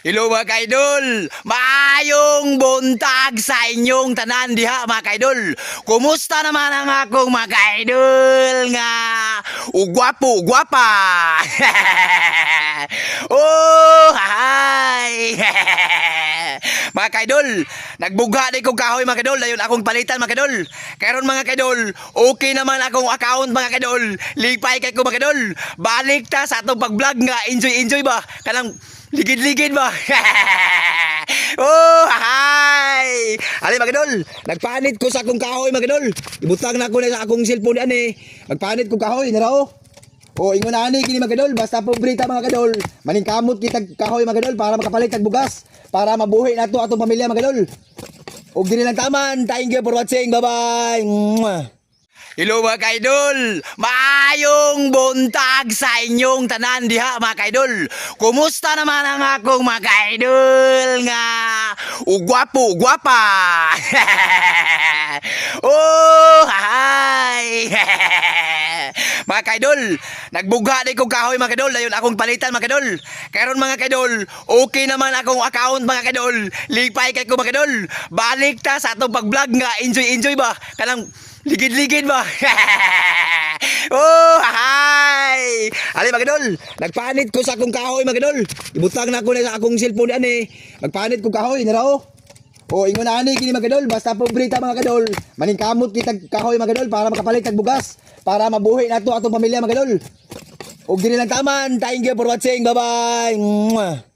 Hello mga kaidol, maayong buntag sa inyong tanan diha mga kaidol. Kumusta naman ang akong mga kaidol nga ugwapo ugwapa? Oh, hi. Mga kaidol, nagbugha di kong kahoy mga kaidol, dayon akong palitan mga kaidol. Karon mga kaidol, okay naman akong account mga kaidol. Lipay kay ko mga kaidol. Balik ta sa atong pag-vlog nga enjoy ba? Kanang ligid-ligid ba? Oh, hi! Ali mga kadol, nagpanit ko sa akong kahoy mga kadol. Ibutang na ko na sa akong cellphone ani. Magpanit ko kahoy na raw. Oh, ingon na ani kini mga kadol, basta pobrita mga kadol. Maningkamot kita kahoy mga kadol para makapalit kag bugas, para mabuhi nato atong pamilya mga kadol. Og dili lang taman. Thank you for watching. Bye-bye. Hello mga kaidol, maayong buntag sa inyong tanan diha mga kaidol. Kumusta naman ang akong mga kaidol nga ugwapo ugwapa? Oh, hi. Mga kaidol, nagbugha di kong kahoy mga kaidol, dayon akong palitan mga kaidol. Karon mga kaidol, okay naman akong account mga kaidol. Lipay kay ko mga kaidol. Balik ta sa atong pag-vlog nga enjoy ba? Kanang ligid-ligid ba? Oh, hi! Ali mga kadol, nagpanit ko sa akong kahoy mga kadol. Ibutang na ko na sa akong cellphone ani. Magpanit ko kahoy na raw. Oh, ingon na ani kini mga kadol, basta pobrita mga kadol. Maningkamot kita kahoy mga kadol para makapalit kag bugas, para mabuhi nato atong pamilya mga kadol. Og dili lang taman. Thank you for watching. Bye-bye.